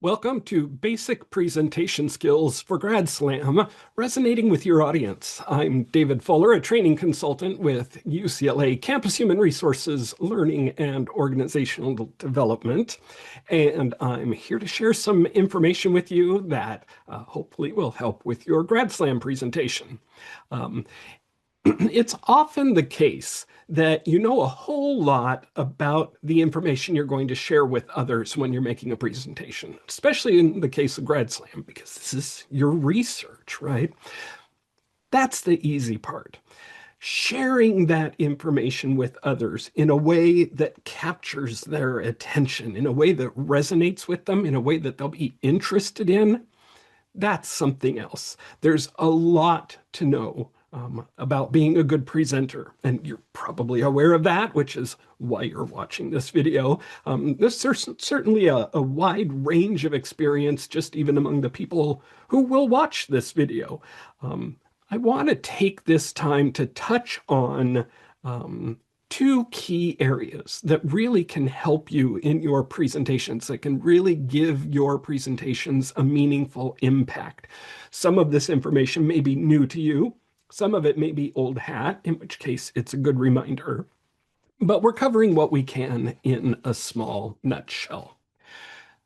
Welcome to Basic Presentation Skills for Grad Slam, resonating with your audience. I'm David Fuller, a training consultant with UCLA Campus Human Resources Learning and Organizational Development, and I'm here to share some information with you that hopefully will help with your Grad Slam presentation. It's often the case that you know a whole lot about the information you're going to share with others when you're making a presentation, especially in the case of Grad Slam, because this is your research, right? That's the easy part. Sharing that information with others in a way that captures their attention, in a way that resonates with them, in a way that they'll be interested in, that's something else. There's a lot to know about being a good presenter, and you're probably aware of that, which is why you're watching this video. There's certainly a wide range of experience just even among the people who will watch this video. I want to take this time to touch on two key areas that really can help you in your presentations, that can really give your presentations a meaningful impact. Some of this information may be new to you. Some of it may be old hat, in which case it's a good reminder. But we're covering what we can in a small nutshell.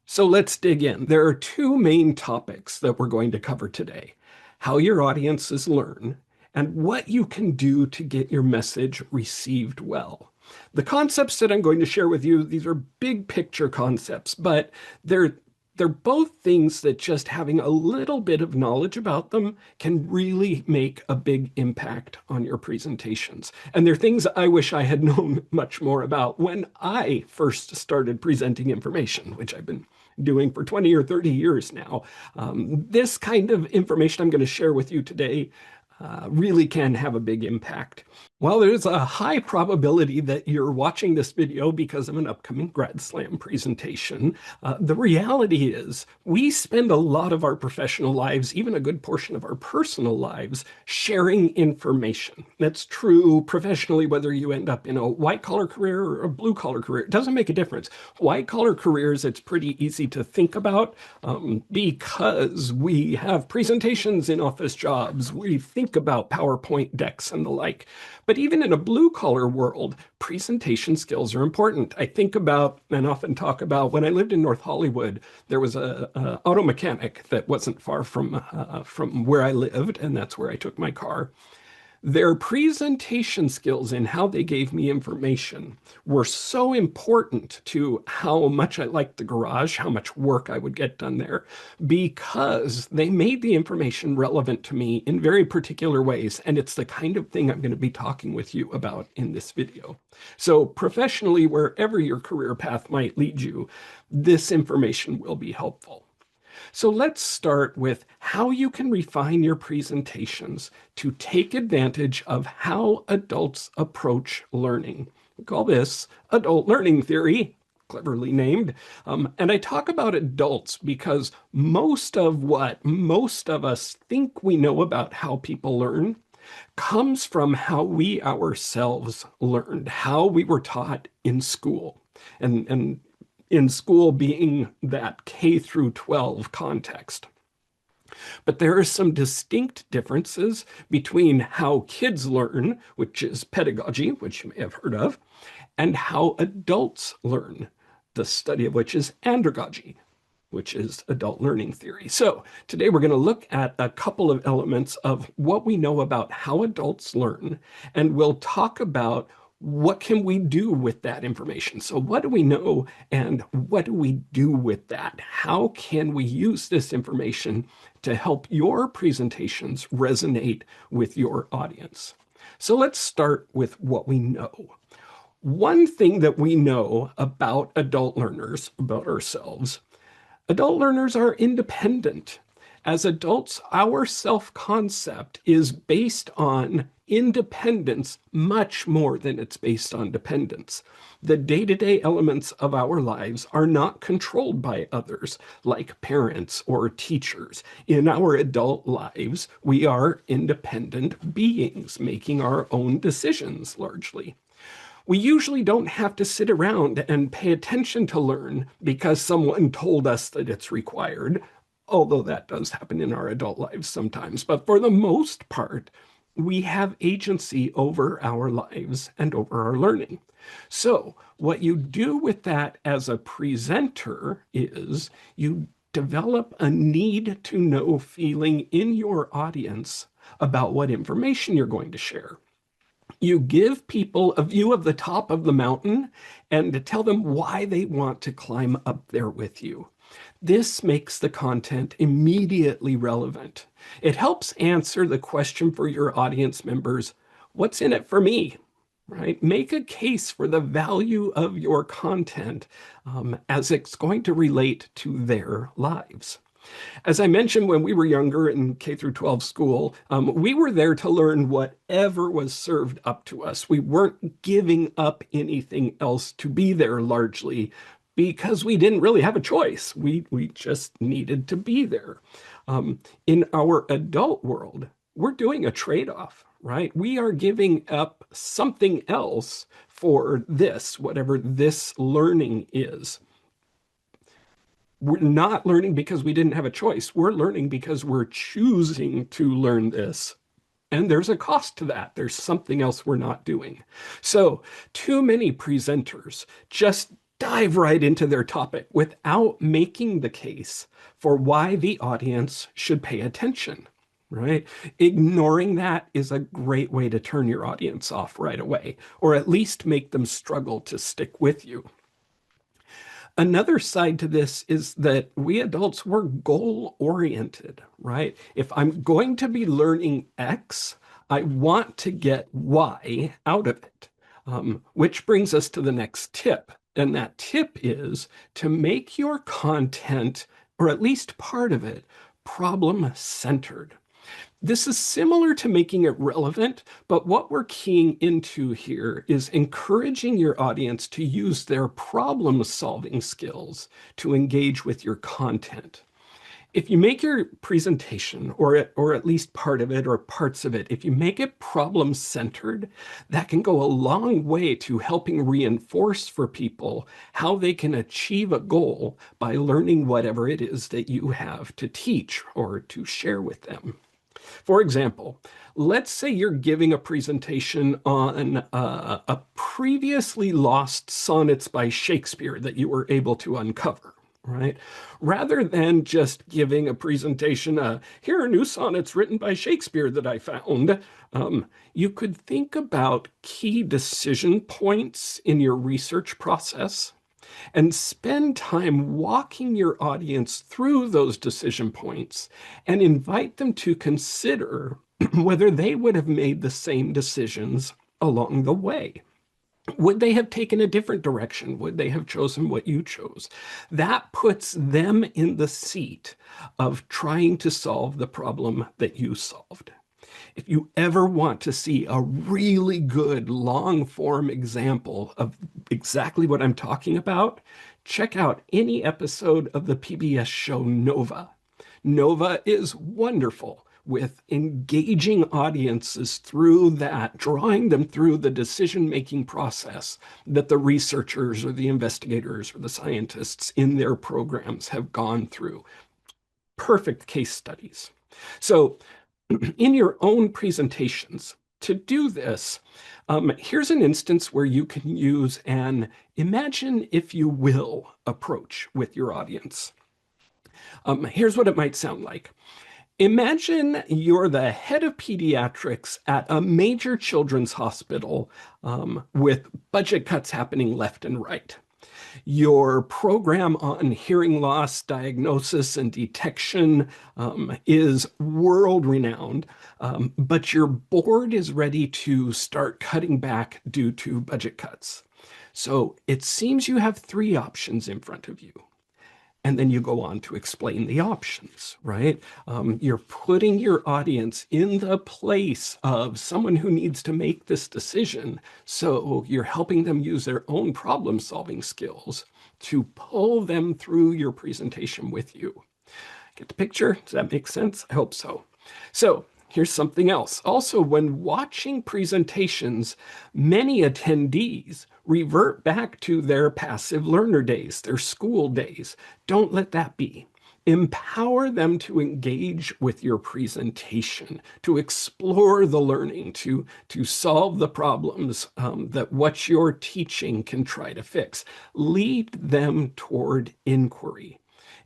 So let's dig in. There are two main topics that we're going to cover today: how your audiences learn, and what you can do to get your message received well. The concepts that I'm going to share with you, these are big picture concepts, but they're both things that just having a little bit of knowledge about them can really make a big impact on your presentations. And they're things I wish I had known much more about when I first started presenting information, which I've been doing for 20 or 30 years now. This kind of information I'm going to share with you today really can have a big impact. Well, there's a high probability that you're watching this video because of an upcoming Grad Slam presentation. The reality is we spend a lot of our professional lives, even a good portion of our personal lives, sharing information. That's true professionally, whether you end up in a white-collar career or a blue-collar career. It doesn't make a difference. White-collar careers, it's pretty easy to think about because we have presentations in office jobs. We think about PowerPoint decks and the like. But even in a blue-collar world, presentation skills are important. I think about and often talk about when I lived in North Hollywood, there was a auto mechanic that wasn't far from where I lived, and that's where I took my car. Their presentation skills and how they gave me information were so important to how much I liked the garage, how much work I would get done there, because they made the information relevant to me in very particular ways. And it's the kind of thing I'm going to be talking with you about in this video. So professionally, wherever your career path might lead you, this information will be helpful. So let's start with how you can refine your presentations to take advantage of how adults approach learning. We call this adult learning theory, cleverly named. And I talk about adults because most of what most of us think we know about how people learn comes from how we ourselves learned, how we were taught in school. And in school being that K through 12 context. But there are some distinct differences between how kids learn, which is pedagogy, which you may have heard of, and how adults learn, the study of which is andragogy, which is adult learning theory. So today we're going to look at a couple of elements of what we know about how adults learn, and we'll talk about what can we do with that information? So what do we know and what do we do with that? How can we use this information to help your presentations resonate with your audience? So let's start with what we know. One thing that we know about adult learners, about ourselves, adult learners are independent. As adults, our self-concept is based on independence much more than it's based on dependence. The day-to-day elements of our lives are not controlled by others, like parents or teachers. In our adult lives, we are independent beings, making our own decisions largely. We usually don't have to sit around and pay attention to learn because someone told us that it's required, although that does happen in our adult lives sometimes. But for the most part, we have agency over our lives and over our learning. So, what you do with that as a presenter is you develop a need to know feeling in your audience about what information you're going to share. You give people a view of the top of the mountain and to tell them why they want to climb up there with you. This makes the content immediately relevant. It helps answer the question for your audience members, what's in it for me? Right? Make a case for the value of your content as it's going to relate to their lives. As I mentioned, when we were younger in K through 12 school, we were there to learn whatever was served up to us. We weren't giving up anything else to be there largely because we didn't really have a choice. We just needed to be there. In our adult world, we're doing a trade-off, right? We are giving up something else for this, whatever this learning is. We're not learning because we didn't have a choice. We're learning because we're choosing to learn this. And there's a cost to that. There's something else we're not doing. So too many presenters just dive right into their topic without making the case for why the audience should pay attention, right? Ignoring that is a great way to turn your audience off right away, or at least make them struggle to stick with you. Another side to this is that we adults were goal oriented, right? If I'm going to be learning X, I want to get Y out of it, which brings us to the next tip. And that tip is to make your content, or at least part of it, problem centered. This is similar to making it relevant, but what we're keying into here is encouraging your audience to use their problem-solving skills to engage with your content. If you make your presentation, or at least part of it or parts of it, if you make it problem-centered, that can go a long way to helping reinforce for people how they can achieve a goal by learning whatever it is that you have to teach or to share with them. For example, let's say you're giving a presentation on a previously lost sonnets by Shakespeare that you were able to uncover, right? Rather than just giving a presentation, here are new sonnets written by Shakespeare that I found, you could think about key decision points in your research process and spend time walking your audience through those decision points and invite them to consider whether they would have made the same decisions along the way. Would they have taken a different direction? Would they have chosen what you chose? That puts them in the seat of trying to solve the problem that you solved. If you ever want to see a really good long form example of exactly what I'm talking about, check out any episode of the PBS show Nova. Nova is wonderful with engaging audiences through that, drawing them through the decision-making process that the researchers or the investigators or the scientists in their programs have gone through. Perfect case studies. So in your own presentations, to do this, here's an instance where you can use an imagine if you will approach with your audience. Here's what it might sound like. Imagine you're the head of pediatrics at a major children's hospital with budget cuts happening left and right. Your program on hearing loss diagnosis and detection is world-renowned, but your board is ready to start cutting back due to budget cuts. So it seems you have three options in front of you. And then you go on to explain the options, right? You're putting your audience in the place of someone who needs to make this decision. So you're helping them use their own problem-solving skills to pull them through your presentation with you. Get the picture? Does that make sense? I hope so. So Here's something else. Also, when watching presentations, many attendees revert back to their passive learner days, their school days. Don't let that be. Empower them to engage with your presentation, to explore the learning, to solve the problems that what you're teaching can try to fix. Lead them toward inquiry.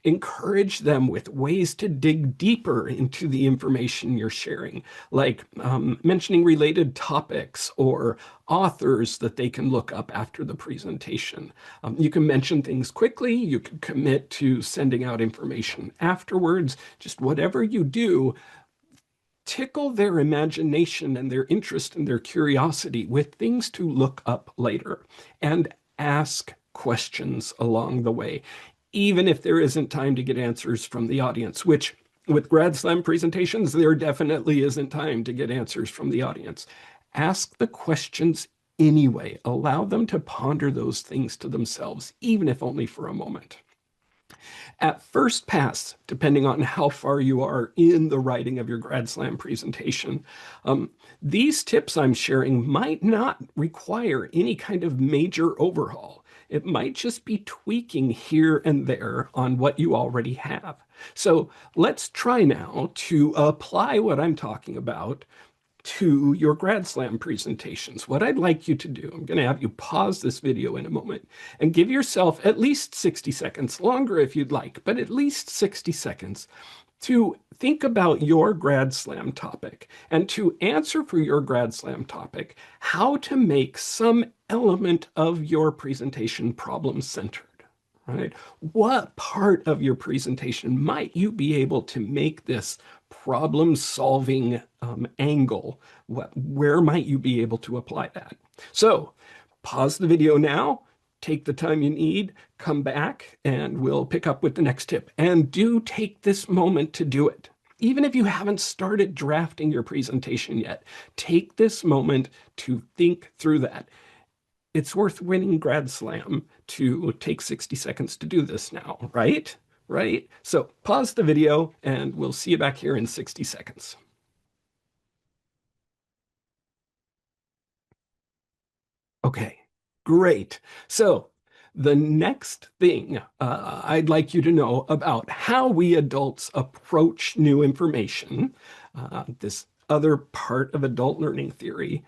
Encourage them with ways to dig deeper into the information you're sharing, like mentioning related topics or authors that they can look up after the presentation. You can mention things quickly. You can commit to sending out information afterwards. Just whatever you do, tickle their imagination and their interest and their curiosity with things to look up later, and ask questions along the way, even if there isn't time to get answers from the audience, which with Grad Slam presentations, there definitely isn't time to get answers from the audience. Ask the questions anyway. Allow them to ponder those things to themselves, even if only for a moment. At first pass, depending on how far you are in the writing of your Grad Slam presentation, these tips I'm sharing might not require any kind of major overhaul. It might just be tweaking here and there on what you already have. So let's try now to apply what I'm talking about to your Grad Slam presentations. What I'd like you to do, I'm going to have you pause this video in a moment and give yourself at least 60 seconds, longer if you'd like, but at least 60 seconds to think about your Grad Slam topic and to answer for your Grad Slam topic how to make some element of your presentation problem-centered. Right? What part of your presentation might you be able to make this problem-solving angle? Where might you be able to apply that? So pause the video now, take the time you need, come back, and we'll pick up with the next tip. And do take this moment to do it. Even if you haven't started drafting your presentation yet, take this moment to think through that. It's worth winning Grad Slam to take 60 seconds to do this now, right? Right? So pause the video and we'll see you back here in 60 seconds. Okay, great. So the next thing I'd like you to know about how we adults approach new information, this other part of adult learning theory,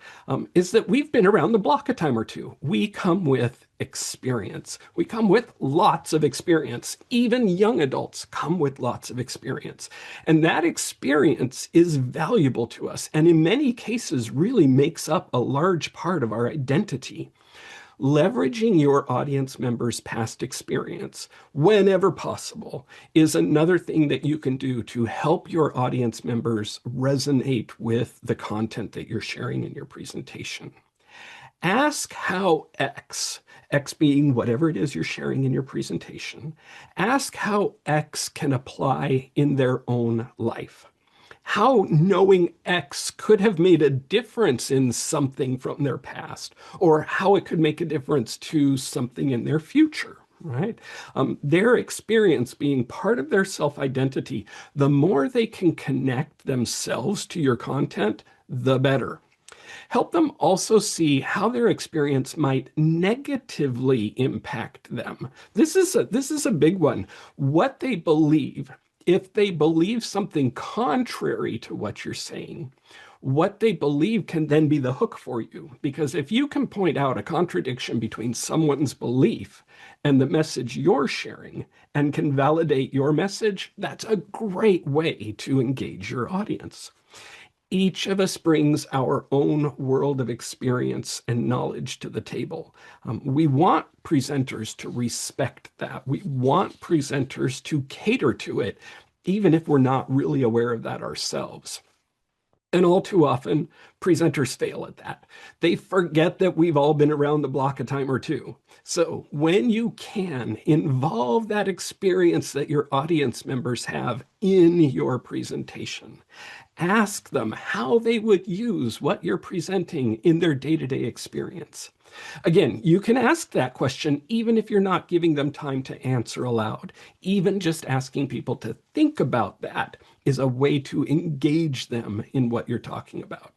is that we've been around the block a time or two. We come with experience. We come with lots of experience. Even young adults come with lots of experience. And that experience is valuable to us, and in many cases really makes up a large part of our identity. Leveraging your audience members' past experience, whenever possible, is another thing that you can do to help your audience members resonate with the content that you're sharing in your presentation. Ask how X being whatever it is you're sharing in your presentation, ask how X can apply in their own life. How knowing X could have made a difference in something from their past, or how it could make a difference to something in their future, right? Their experience being part of their self-identity, the more they can connect themselves to your content, the better. Help them also see how their experience might negatively impact them. This is a big one. What they believe. If they believe something contrary to what you're saying, what they believe can then be the hook for you. Because if you can point out a contradiction between someone's belief and the message you're sharing and can validate your message, that's a great way to engage your audience. Each of us brings our own world of experience and knowledge to the table. We want presenters to respect that. We want presenters to cater to it, even if we're not really aware of that ourselves. And all too often, presenters fail at that. They forget that we've all been around the block a time or two. So when you can, involve that experience that your audience members have in your presentation. Ask them how they would use what you're presenting in their day-to-day experience. Again, you can ask that question even if you're not giving them time to answer aloud. Even just asking people to think about that is a way to engage them in what you're talking about.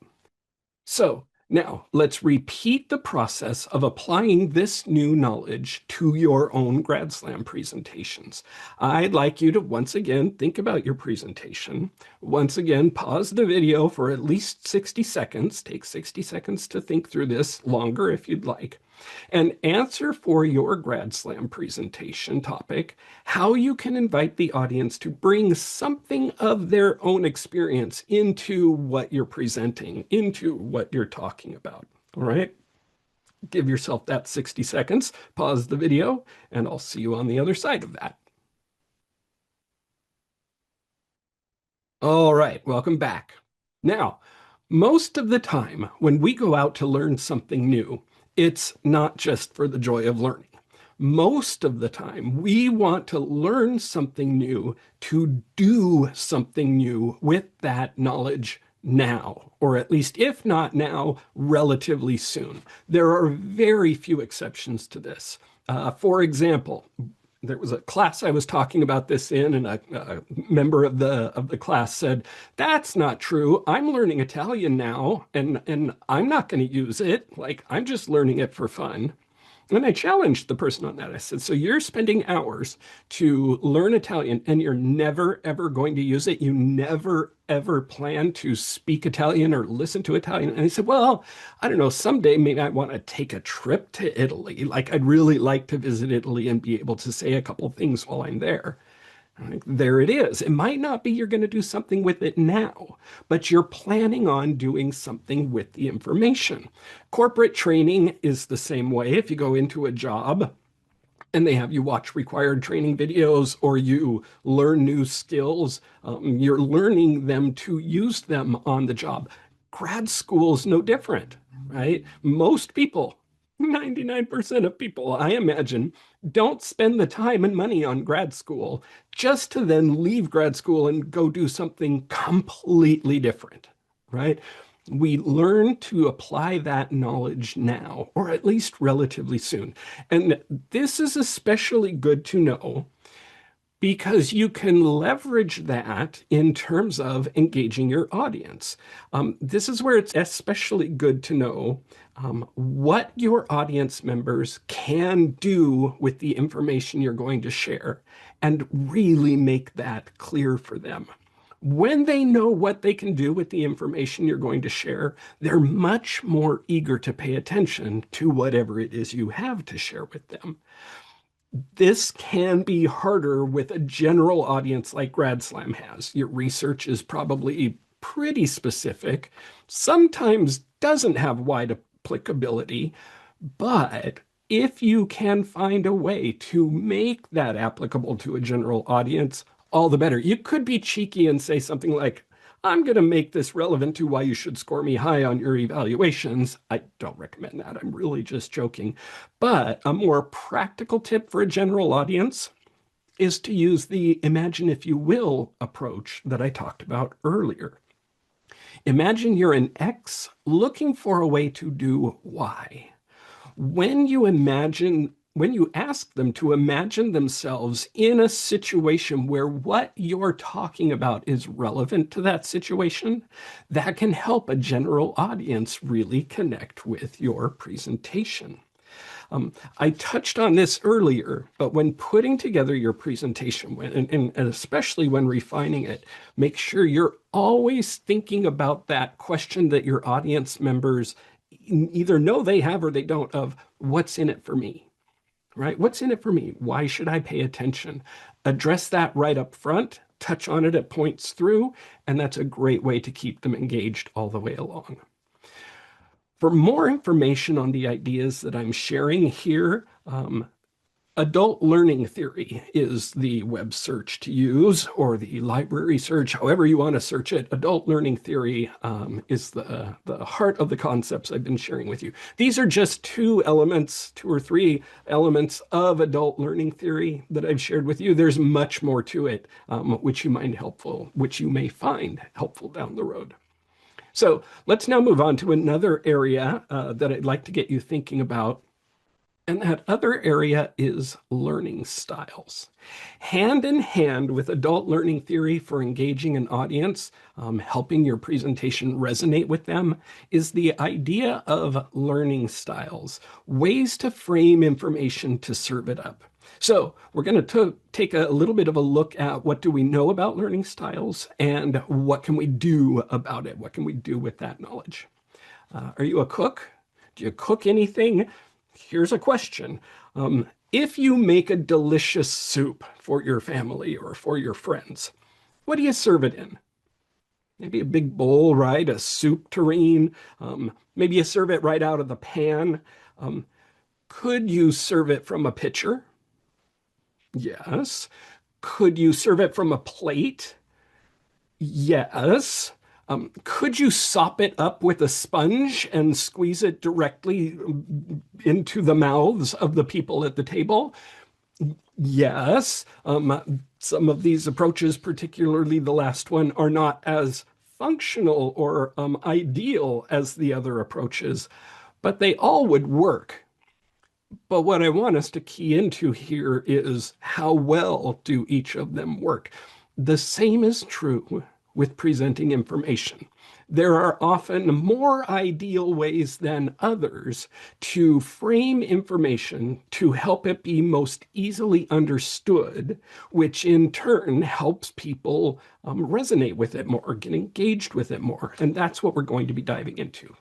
So now let's repeat the process of applying this new knowledge to your own Grad Slam presentations. I'd like you to once again think about your presentation. Once again, pause the video for at least 60 seconds. Take 60 seconds to think through this, longer if you'd like, and answer for your Grad Slam presentation topic how you can invite the audience to bring something of their own experience into what you're presenting, into what you're talking about. All right? Give yourself that 60 seconds, pause the video, and I'll see you on the other side of that. All right, welcome back. Now, most of the time when we go out to learn something new, it's not just for the joy of learning. Most of the time, we want to learn something new to do something new with that knowledge now, or at least if not now, relatively soon. There are very few exceptions to this. For example, there was a class I was talking about this in, and a member of the class said, "That's not true. I'm learning Italian now, and I'm not going to use it. Like, I'm just learning it for fun." And I challenged the person on that. I said, "So you're spending hours to learn Italian and you're never, ever going to use it? You never, ever plan to speak Italian or listen to Italian?" And he said, "Well, I don't know, someday maybe I want to take a trip to Italy. Like, I'd really like to visit Italy and be able to say a couple things while I'm there." Like, there it is. It might not be you're going to do something with it now, but you're planning on doing something with the information. Corporate training is the same way. If you go into a job and they have you watch required training videos or you learn new skills, you're learning them to use them on the job. Grad school is no different, right? Most people, 99% of people, I imagine, don't spend the time and money on grad school just to then leave grad school and go do something completely different, right? We learn to apply that knowledge now, or at least relatively soon. And this is especially good to know because you can leverage that in terms of engaging your audience. This is where it's especially good to know what your audience members can do with the information you're going to share and really make that clear for them. When they know what they can do with the information you're going to share, they're much more eager to pay attention to whatever it is you have to share with them. This can be harder with a general audience like Grad Slam has. Your research is probably pretty specific, sometimes doesn't have wide applicability, but if you can find a way to make that applicable to a general audience, all the better. You could be cheeky and say something like, "I'm going to make this relevant to why you should score me high on your evaluations." I don't recommend that. I'm really just joking. But a more practical tip for a general audience is to use the imagine if you will approach that I talked about earlier. Imagine you're an X looking for a way to do Y. When you ask them to imagine themselves in a situation where what you're talking about is relevant to that situation, that can help a general audience really connect with your presentation. I touched on this earlier, but when putting together your presentation, and especially when refining it, make sure you're always thinking about that question that your audience members either know they have or they don't, of what's in it for me, right? What's in it for me? Why should I pay attention? Address that right up front, touch on it at points through, and that's a great way to keep them engaged all the way along. For more information on the ideas that I'm sharing here, adult learning theory is the web search to use, or the library search, however you want to search it. Adult learning theory is the heart of the concepts I've been sharing with you. These are just two or three elements of adult learning theory that I've shared with you. There's much more to it, which you may find helpful down the road. So let's now move on to another area that I'd like to get you thinking about. And that other area is learning styles. Hand in hand with adult learning theory for engaging an audience, helping your presentation resonate with them, is the idea of learning styles, ways to frame information to serve it up. So we're going to take a little bit of a look at what do we know about learning styles and what can we do about it? What can we do with that knowledge? Are you a cook? Do you cook anything? Here's a question. If you make a delicious soup for your family or for your friends, what do you serve it in? Maybe a big bowl, right? A soup tureen. Maybe you serve it right out of the pan. Could you serve it from a pitcher? Yes. Could you serve it from a plate? Yes. Could you sop it up with a sponge and squeeze it directly into the mouths of the people at the table? Yes. Some of these approaches, particularly the last one, are not as functional or ideal as the other approaches, but they all would work. But what I want us to key into here is how well do each of them work? The same is true with presenting information. There are often more ideal ways than others to frame information to help it be most easily understood, which in turn helps people resonate with it more, get engaged with it more. And that's what we're going to be diving into.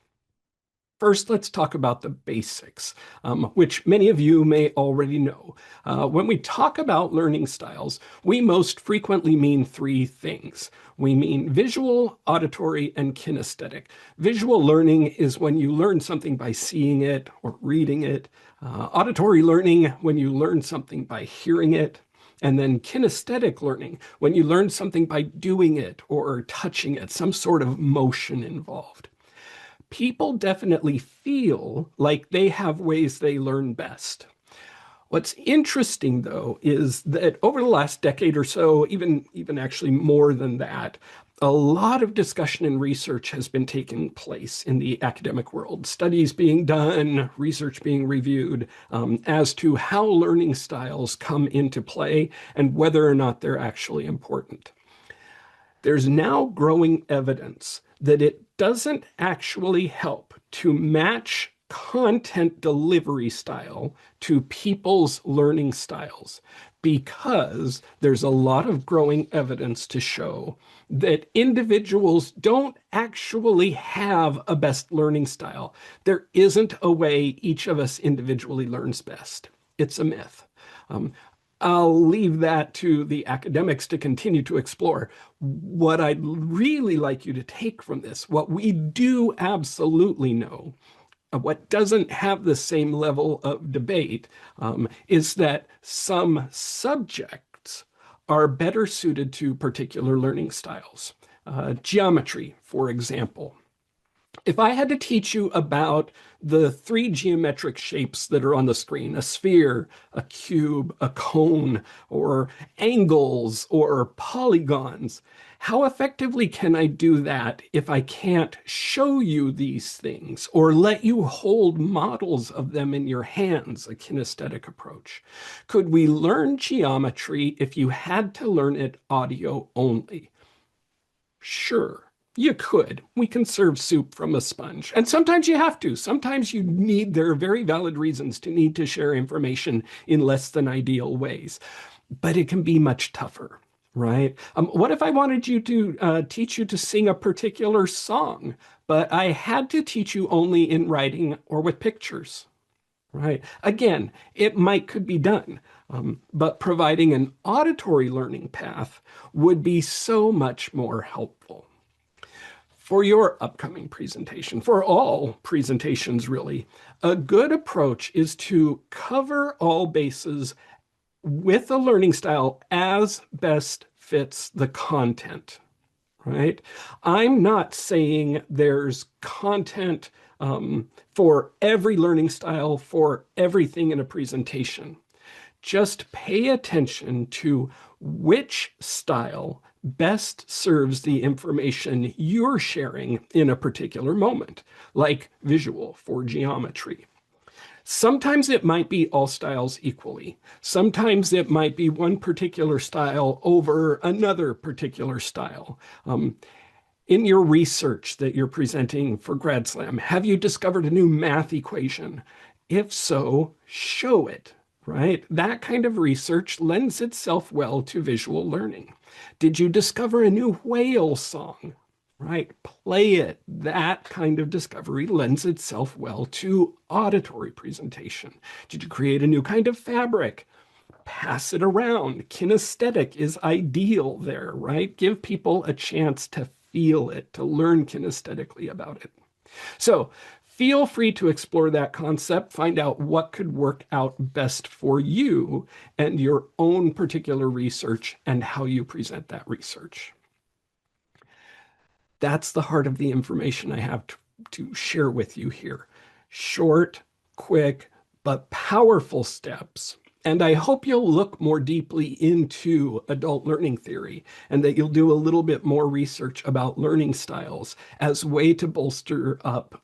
First, let's talk about the basics, which many of you may already know. When we talk about learning styles, we most frequently mean three things. We mean visual, auditory, and kinesthetic. Visual learning is when you learn something by seeing it or reading it. Auditory learning, when you learn something by hearing it. And then kinesthetic learning, when you learn something by doing it or touching it, some sort of motion involved. People definitely feel like they have ways they learn best. What's interesting, though, is that over the last decade or so, even actually more than that, a lot of discussion and research has been taking place in the academic world, studies being done, research being reviewed as to how learning styles come into play and whether or not they're actually important. There's now growing evidence that it doesn't actually help to match content delivery style to people's learning styles because there's a lot of growing evidence to show that individuals don't actually have a best learning style. There isn't a way each of us individually learns best. It's a myth. I'll leave that to the academics to continue to explore. What I'd really like you to take from this, what we do absolutely know, what doesn't have the same level of debate, is that some subjects are better suited to particular learning styles. Geometry, for example. If I had to teach you about the three geometric shapes that are on the screen, a sphere, a cube, a cone, or angles or polygons, how effectively can I do that if I can't show you these things or let you hold models of them in your hands, a kinesthetic approach? Could we learn geometry if you had to learn it audio only? Sure. You could. We can serve soup from a sponge. And sometimes you have to. Sometimes you need, there are very valid reasons to need to share information in less than ideal ways. But it can be much tougher, right? What if I wanted you to teach you to sing a particular song, but I had to teach you only in writing or with pictures, right? Again, it could be done. But providing an auditory learning path would be so much more helpful. For your upcoming presentation, for all presentations really, a good approach is to cover all bases with a learning style as best fits the content, right? I'm not saying there's content for every learning style for everything in a presentation. Just pay attention to which style best serves the information you're sharing in a particular moment, like visual for geometry. Sometimes it might be all styles equally. Sometimes it might be one particular style over another particular style. In your research that you're presenting for Grad Slam, have you discovered a new math equation? If so, show it, right? That kind of research lends itself well to visual learning. Did you discover a new whale song? Right? Play it. That kind of discovery lends itself well to auditory presentation. Did you create a new kind of fabric? Pass it around. Kinesthetic is ideal there, right? Give people a chance to feel it, to learn kinesthetically about it. So feel free to explore that concept, find out what could work out best for you and your own particular research and how you present that research. That's the heart of the information I have to share with you here. Short, quick, but powerful steps. And I hope you'll look more deeply into adult learning theory and that you'll do a little bit more research about learning styles as ways to bolster up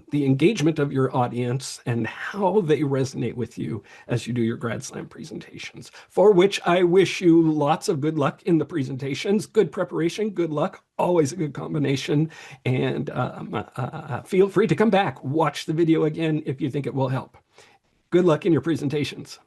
the engagement of your audience and how they resonate with you as you do your Grad Slam presentations, for which I wish you lots of good luck in the presentations, good preparation, good luck, always a good combination. And feel free to come back, watch the video again if you think it will help. Good luck in your presentations.